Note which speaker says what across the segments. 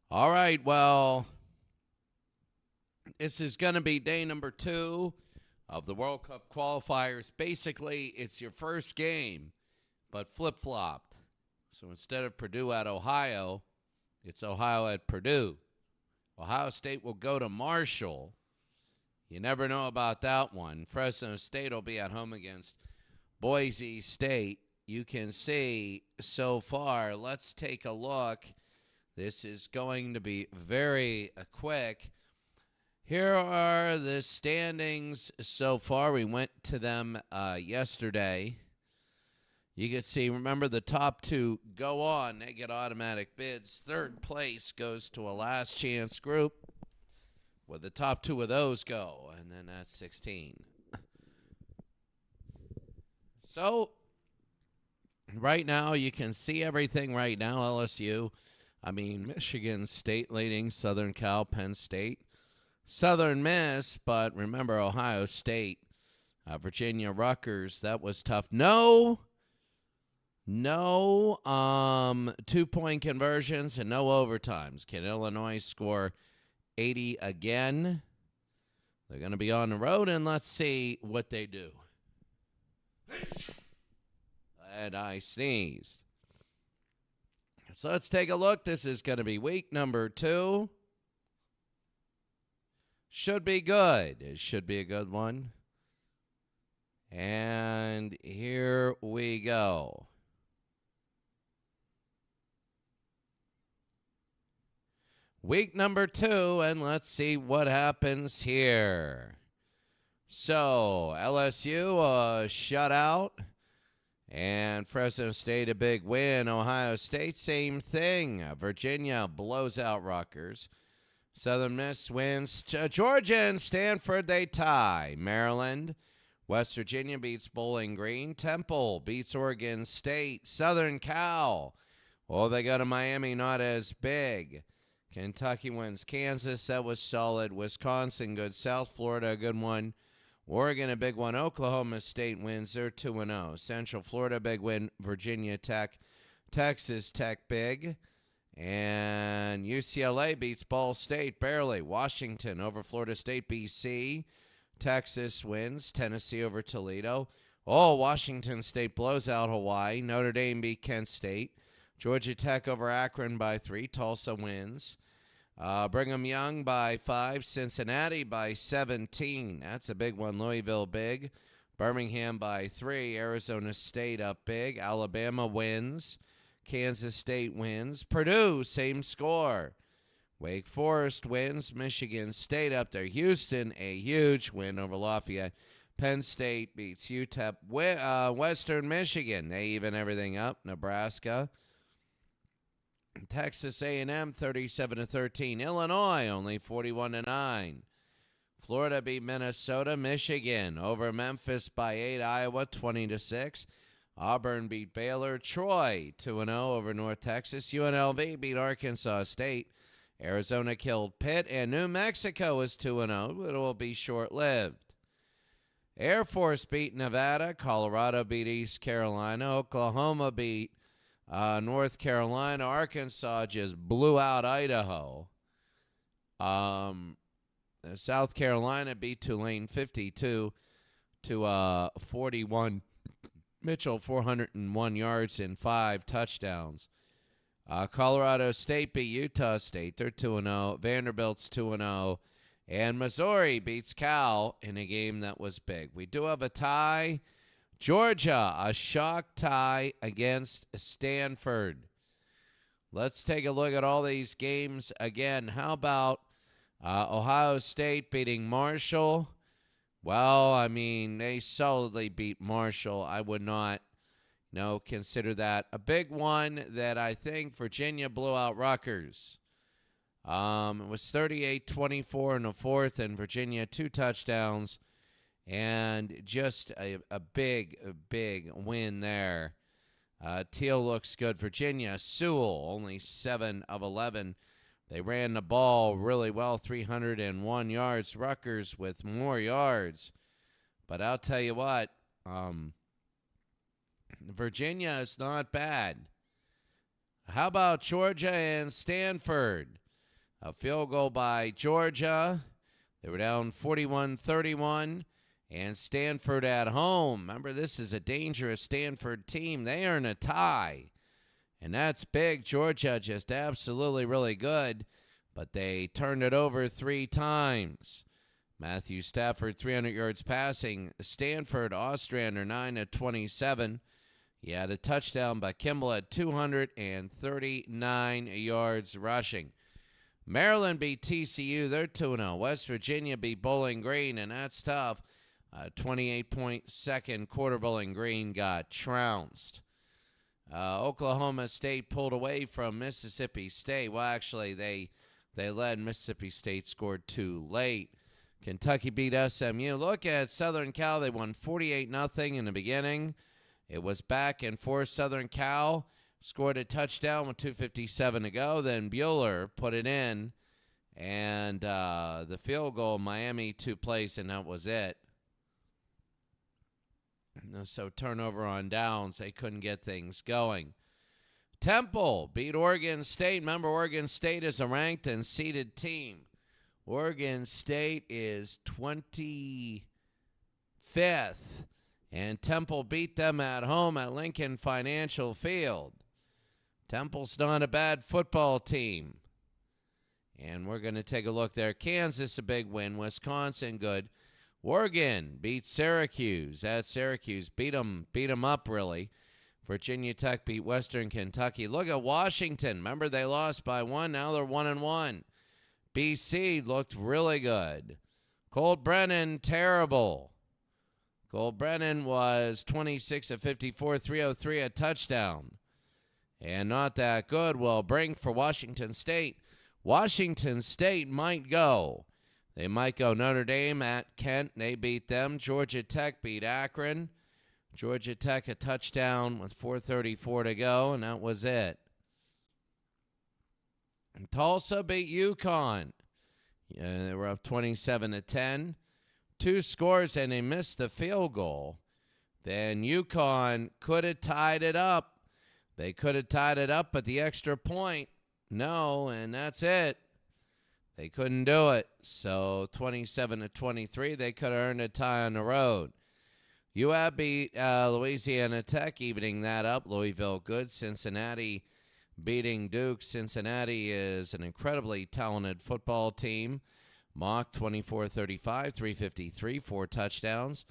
Speaker 1: All right, well, this is going to be day number 2 of the World Cup qualifiers. Basically, it's your first game, but flip-flopped. So instead of Purdue at Ohio, it's Ohio at Purdue. Ohio State will go to Marshall. You never know about that one. Fresno State will be at home against Boise State. You can see so far. Let's take a look. This is going to be very quick. Here are the standings so far. We went to them yesterday. You can see, remember, the top 2 go on. They get automatic bids. Third place goes to a last chance group, where the top 2 of those go, and then that's 16. So, right now, you can see everything right now. LSU, Michigan State leading, Southern Cal, Penn State, Southern Miss, but remember Ohio State, Virginia, Rutgers, that was tough. No 2-point conversions and no overtimes. Can Illinois score 80 again? They're going to be on the road, and let's see what they do. And I sneezed. So let's take a look. This is going to be week number 2. Should be good. It should be a good one. And here we go. Week number 2, and let's see what happens here. So, LSU, a shutout, and Fresno State, a big win. Ohio State, same thing. Virginia blows out Rutgers. Southern Miss wins. Georgia and Stanford, they tie. Maryland, West Virginia beats Bowling Green. Temple beats Oregon State. Southern Cal, they go to Miami, not as big. Kentucky wins Kansas. That was solid. Wisconsin, good. South Florida, a good one. Oregon, a big one. Oklahoma State wins. They're 2-0. Central Florida, big win. Virginia Tech. Texas Tech, big. And UCLA beats Ball State barely. Washington over Florida State. BC. Texas wins. Tennessee over Toledo. Washington State blows out Hawaii. Notre Dame beat Kent State. Georgia Tech over Akron by 3. Tulsa wins. Brigham Young by 5. Cincinnati by 17. That's a big one. Louisville big. Birmingham by 3. Arizona State up big. Alabama wins. Kansas State wins. Purdue, same score. Wake Forest wins. Michigan State up there. Houston, a huge win over Lafayette. Penn State beats UTEP. Western Michigan, they even everything up. Nebraska. Texas A&M 37-13. Illinois only 41-9. Florida beat Minnesota. Michigan over Memphis by 8. Iowa 20-6. Auburn beat Baylor. Troy 2-0 over North Texas. UNLV beat Arkansas State. Arizona killed Pitt, and New Mexico is 2-0. It will be short-lived. Air Force beat Nevada. Colorado beat East Carolina. Oklahoma beat North Carolina. Arkansas just blew out Idaho. South Carolina beat Tulane 52-41. Mitchell 401 yards and 5 touchdowns. Colorado State beat Utah State. They're 2-0. Vanderbilt's 2-0. And Missouri beats Cal in a game that was big. We do have a tie. Georgia, a shock tie against Stanford. Let's take a look at all these games again. How about Ohio State beating Marshall? Well, they solidly beat Marshall. I would not, consider that. A big one that I think Virginia blew out Rutgers. It was 38-24 in the fourth, and Virginia 2 touchdowns. And just a big win there. Teal looks good. Virginia, Sewell, only 7 of 11. They ran the ball really well, 301 yards. Rutgers with more yards. But I'll tell you what, Virginia is not bad. How about Georgia and Stanford? A field goal by Georgia. They were down 41-31. And Stanford at home. Remember, this is a dangerous Stanford team. They earn a tie. And that's big. Georgia just absolutely really good. But they turned it over 3 times. Matthew Stafford, 300 yards passing. Stanford, Ostrander, 9-27. He had a touchdown by Kimball at 239 yards rushing. Maryland beat TCU. They're 2-0. West Virginia beat Bowling Green, and that's tough. 28-point second quarter. Bowling Green got trounced. Oklahoma State pulled away from Mississippi State. Well, actually, they led. Mississippi State scored too late. Kentucky beat SMU. Look at Southern Cal. They won 48-0 in the beginning. It was back and forth. Southern Cal scored a touchdown with 2:57 to go. Then Bueller put it in. And the field goal, Miami 2 plays, and that was it. So turnover on downs. They couldn't get things going. Temple beat Oregon State. Remember, Oregon State is a ranked and seeded team. Oregon State is 25th. And Temple beat them at home at Lincoln Financial Field. Temple's not a bad football team. And we're going to take a look there. Kansas, a big win. Wisconsin, good. Oregon beat Syracuse. At Syracuse, beat them up, really. Virginia Tech beat Western Kentucky. Look at Washington. Remember, they lost by 1. Now they're 1-1. BC looked really good. Colt Brennan, terrible. Colt Brennan was 26 of 54, 303, a touchdown. And not that good. Well, Brink for Washington State. Washington State might go. They might go Notre Dame at Kent. They beat them. Georgia Tech beat Akron. Georgia Tech a touchdown with 4:34 to go, and that was it. And Tulsa beat UConn. They were up 27-10. 2 scores, and they missed the field goal. Then UConn could have tied it up. They could have tied it up, but the extra point, no, and that's it. They couldn't do it. So 27-23, they could have earned a tie on the road. UAB beat Louisiana Tech, evening that up. Louisville good. Cincinnati beating Duke. Cincinnati is an incredibly talented football team. Mock 24-35, 353, 4 touchdowns.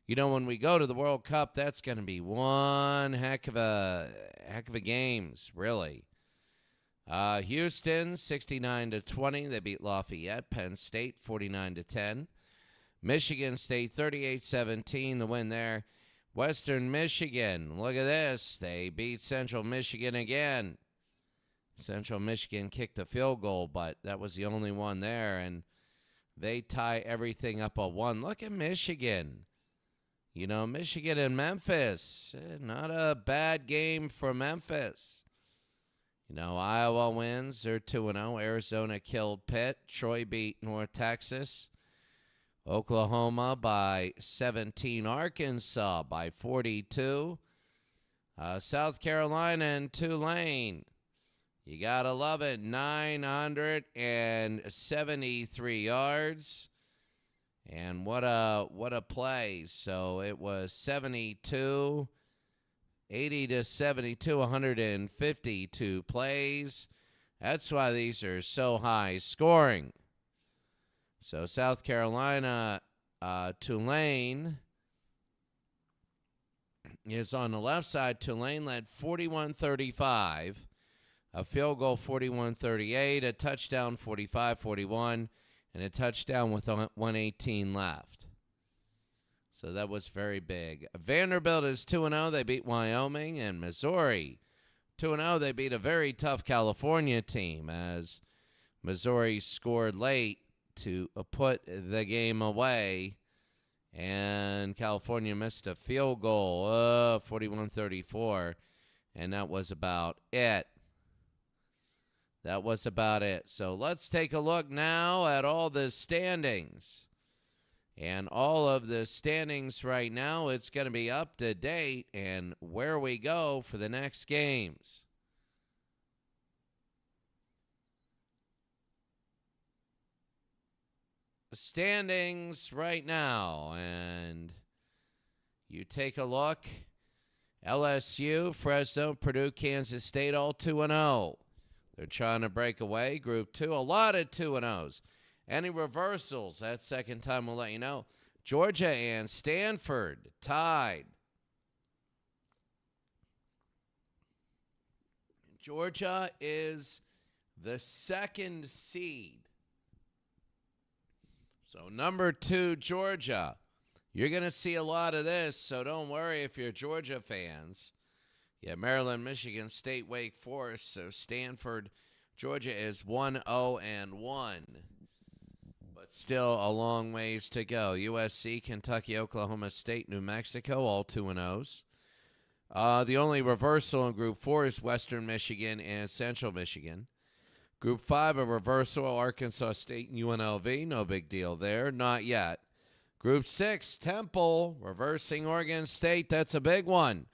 Speaker 1: You know, when we go to the World Cup, that's going to be one heck of a games, really. Houston 69-20, they beat Lafayette. Penn State 49-10. Michigan State 38-17, the win there. Western Michigan, look at this. They beat Central Michigan again. Central Michigan kicked a field goal, but that was the only one there, and they tie everything up at 1. Look at Michigan. You know, Michigan and Memphis, not a bad game for Memphis. You know, Iowa wins. They're 2-0. Arizona killed Pitt. Troy beat North Texas. Oklahoma by 17. Arkansas by 42. South Carolina and Tulane. You got to love it. 973 yards. And what a play. So it was 72, 80-72, 152 plays. That's why these are so high scoring. So South Carolina, Tulane is on the left side. Tulane led 41-35. A field goal 41-38, a touchdown 45-41, and a touchdown with 1:18 left. So that was very big. Vanderbilt is 2-0. They beat Wyoming. And Missouri 2-0. They beat a very tough California team as Missouri scored late to put the game away. And California missed a field goal, 41-34, and that was about it. That was about it. So let's take a look now at all the standings. And all of the standings right now, it's going to be up to date and where we go for the next games. standings right now, and you take a look. LSU, Fresno, Purdue, Kansas State, all 2-0. They're trying to break away. Group 2, a lot of 2-0s. Any reversals? That second time we'll let you know. Georgia and Stanford tied. Georgia is the second seed. So number 2, Georgia. You're going to see a lot of this, so don't worry if you're Georgia fans. Yeah, Maryland, Michigan State, Wake Forest. So Stanford, Georgia is 1-0-1. But still a long ways to go. USC, Kentucky, Oklahoma State, New Mexico, all 2-0s. The only reversal in Group 4 is Western Michigan and Central Michigan. Group 5, a reversal, Arkansas State and UNLV. No big deal there. Not yet. Group 6, Temple, reversing Oregon State. That's a big one.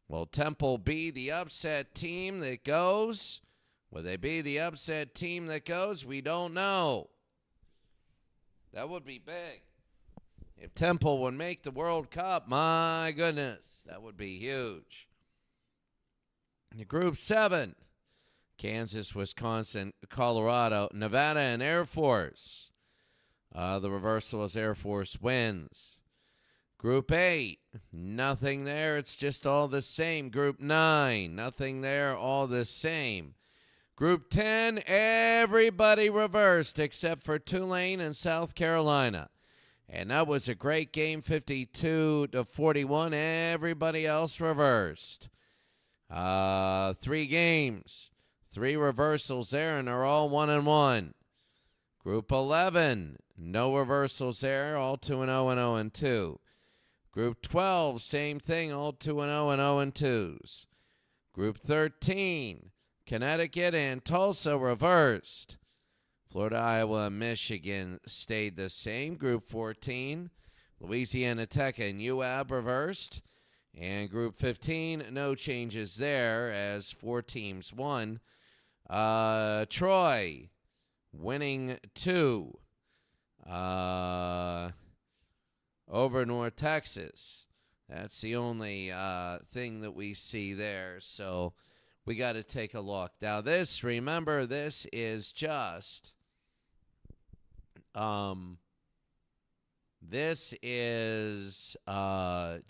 Speaker 1: Will Temple be the upset team that goes? Will they be the upset team that goes? We don't know. That would be big. If Temple would make the World Cup, my goodness, that would be huge. In Group 7, Kansas, Wisconsin, Colorado, Nevada, and Air Force. The reversal is Air Force wins. Group 8, nothing there. It's just all the same. Group 9, nothing there. All the same. Group 10, everybody reversed except for Tulane and South Carolina. And that was a great game, 52-41. Everybody else reversed. 3 games, 3 reversals there, and they're all 1-1. Group 11, no reversals there, all 2-0 and 0-2. Group 12, same thing, all 2-0 and 0-2s. Group 13, Connecticut and Tulsa reversed. Florida, Iowa, and Michigan stayed the same. Group 14, Louisiana Tech and UAB reversed. And Group 15, no changes there as 4 teams won. Troy winning 2 over North Texas. That's the only thing that we see there. So we got to take a look. Now this, remember, this is just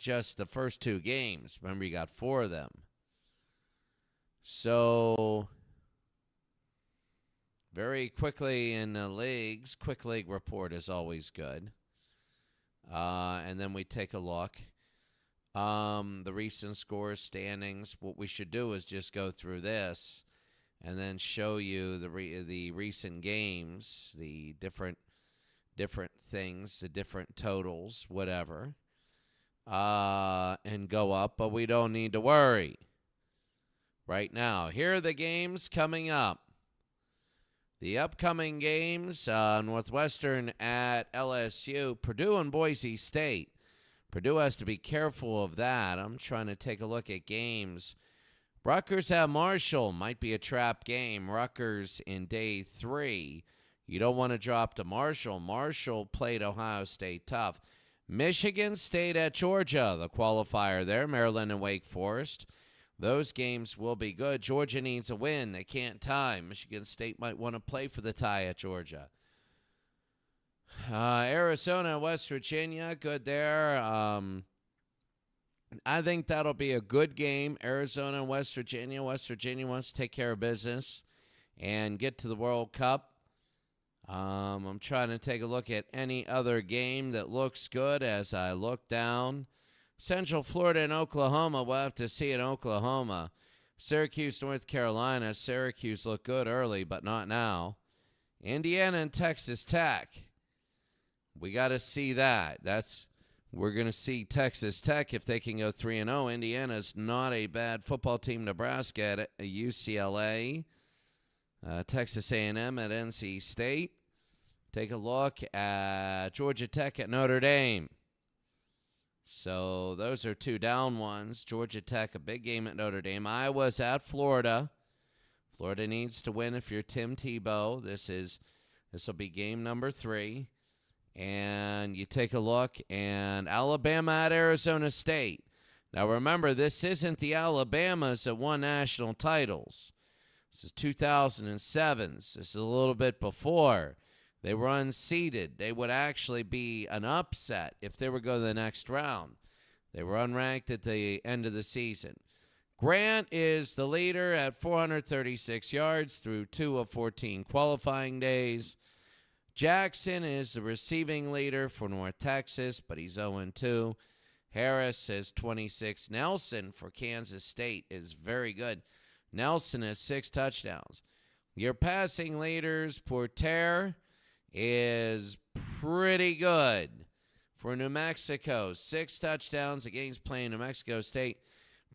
Speaker 1: just the first 2 games. Remember, you got 4 of them. So very quickly in the leagues, quick league report is always good. And then we take a look. The recent scores, standings. What we should do is just go through this and then show you the recent games, the different things, the different totals, whatever, and go up. But we don't need to worry right now. Here are the games coming up. The upcoming games, Northwestern at LSU, Purdue and Boise State. Purdue has to be careful of that. I'm trying to take a look at games. Rutgers at Marshall might be a trap game. Rutgers in day 3. You don't want to drop to Marshall. Marshall played Ohio State tough. Michigan State at Georgia, the qualifier there. Maryland and Wake Forest. Those games will be good. Georgia needs a win. They can't tie. Michigan State might want to play for the tie at Georgia. Arizona, West Virginia, good there. I think that'll be a good game. Arizona and West Virginia. West Virginia wants to take care of business and get to the World Cup. I'm trying to take a look at any other game that looks good as I look down. Central Florida and Oklahoma. We'll have to see in Oklahoma. Syracuse, North Carolina. Syracuse looked good early, but not now. Indiana and Texas Tech. We got to see that. We're going to see Texas Tech if they can go 3-0. Indiana's not a bad football team. Nebraska at UCLA. Texas A&M at NC State. Take a look at Georgia Tech at Notre Dame. So those are 2 down ones. Georgia Tech, a big game at Notre Dame. Iowa's at Florida. Florida needs to win if you're Tim Tebow. This will be game number 3. And you take a look, and Alabama at Arizona State. Now remember, this isn't the Alabamas that won national titles. This is 2007. This is a little bit before. They were unseeded. They would actually be an upset if they were going to the next round. They were unranked at the end of the season. Grant is the leader at 436 yards through 2 of 14 qualifying days. Jackson is the receiving leader for North Texas, but he's 0-2. Harris is 26. Nelson for Kansas State is very good. Nelson has 6 touchdowns. Your passing leaders, Porter is pretty good for New Mexico. 6 touchdowns against playing New Mexico State.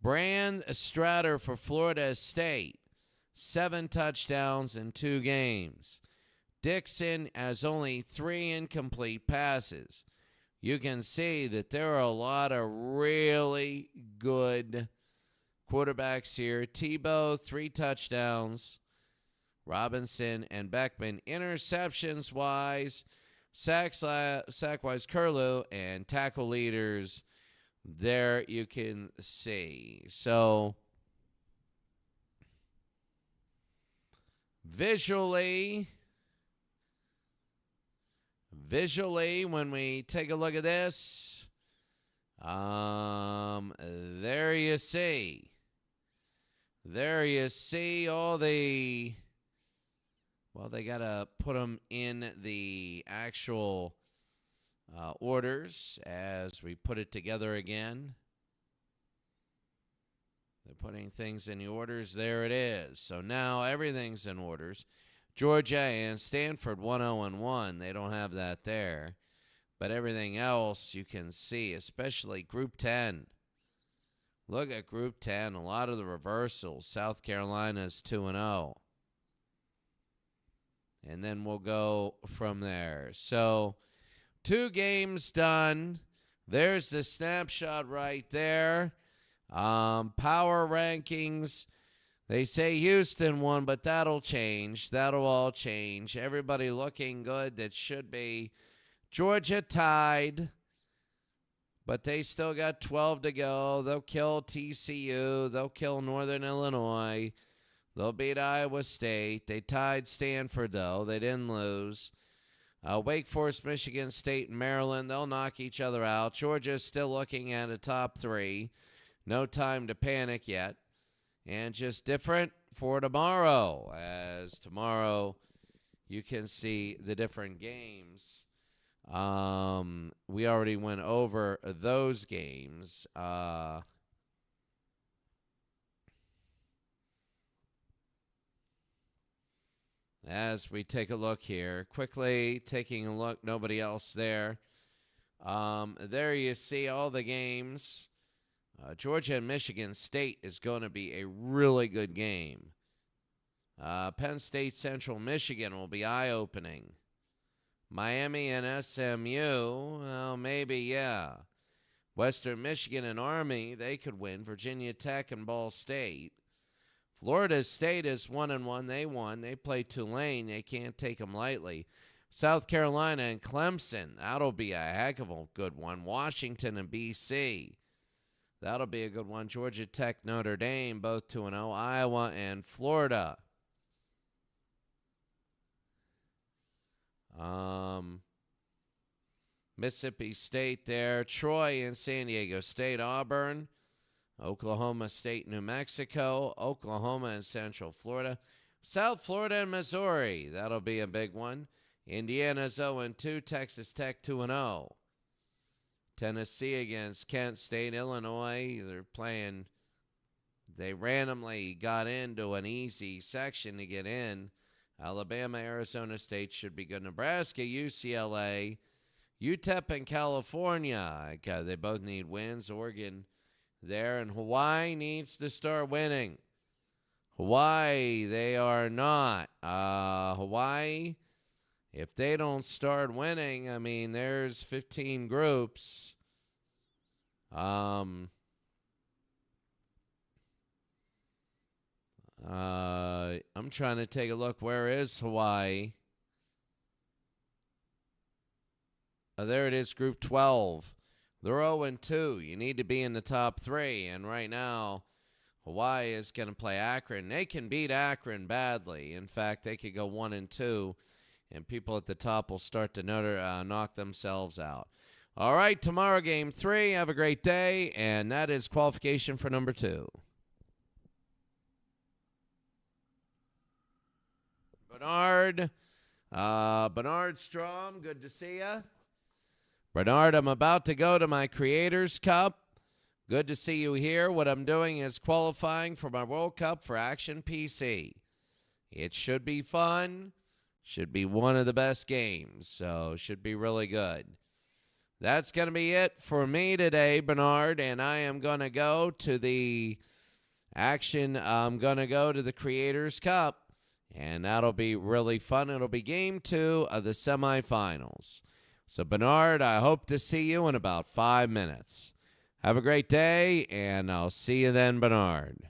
Speaker 1: Brand Stratter for Florida State, 7 touchdowns in 2 games. Dixon has only 3 incomplete passes. You can see that there are a lot of really good quarterbacks here. Tebow, 3 touchdowns. Robinson and Beckman. Interceptions-wise, sack-wise, Curlew, and tackle leaders, there you can see. So, visually, when we take a look at this, there you see. There you see all the, well, they got to put them in the actual orders as we put it together again. They're putting things in the orders. There it is. So now everything's in orders. Georgia and Stanford 1-0-1. They don't have that there. But everything else you can see, especially Group 10. Look at Group 10. A lot of the reversals. South Carolina's 2-0. And then we'll go from there. So 2 games done. There's the snapshot right there. Power rankings. They say Houston won, but that'll change. That'll all change. Everybody looking good. That should be. Georgia tied, but they still got 12 to go. They'll kill TCU. They'll kill Northern Illinois. They'll beat Iowa State. They tied Stanford, though. They didn't lose. Wake Forest, Michigan State, and Maryland, they'll knock each other out. Georgia's still looking at a top 3. No time to panic yet. And just different for tomorrow, as tomorrow you can see the different games. We already went over those games. As we take a look here, quickly taking a look, nobody else there. There you see all the games. Georgia and Michigan State is going to be a really good game. Penn State Central Michigan will be eye-opening. Miami and SMU, well, maybe, yeah. Western Michigan and Army, they could win. Virginia Tech and Ball State. Florida State is 1-1. They won. They play Tulane. They can't take them lightly. South Carolina and Clemson, that'll be a heck of a good one. Washington and BC, that'll be a good one. Georgia Tech, Notre Dame, both 2-0. Iowa and Florida. Mississippi State there. Troy and San Diego State. Auburn. Oklahoma State, New Mexico. Oklahoma and Central Florida. South Florida and Missouri. That'll be a big one. Indiana's 0-2. Texas Tech 2-0. Tennessee against Kent State. Illinois, they're playing. They randomly got into an easy section to get in. Alabama, Arizona State should be good. Nebraska, UCLA, UTEP, and California. They both need wins. Oregon there. And Hawaii needs to start winning. Hawaii, they are not. Hawaii, if they don't start winning, I mean, there's 15 groups. I'm trying to take a look. Where is Hawaii? There it is, Group 12. They're 0-2. You need to be in the top 3. And right now, Hawaii is going to play Akron. They can beat Akron badly. In fact, they could go 1-2, and people at the top will start to knock themselves out. All right, tomorrow, Game 3. Have a great day, and that is qualification for number 2. Bernard Strom, good to see you. Bernard, I'm about to go to my Creators Cup. Good to see you here. What I'm doing is qualifying for my World Cup for Action PC. It should be fun. Should be one of the best games, so should be really good. That's going to be it for me today, Bernard, and I am going to go to the action. I'm going to go to the Creators Cup, and that'll be really fun. It'll be Game 2 of the semifinals. So, Bernard, I hope to see you in about 5 minutes. Have a great day, and I'll see you then, Bernard.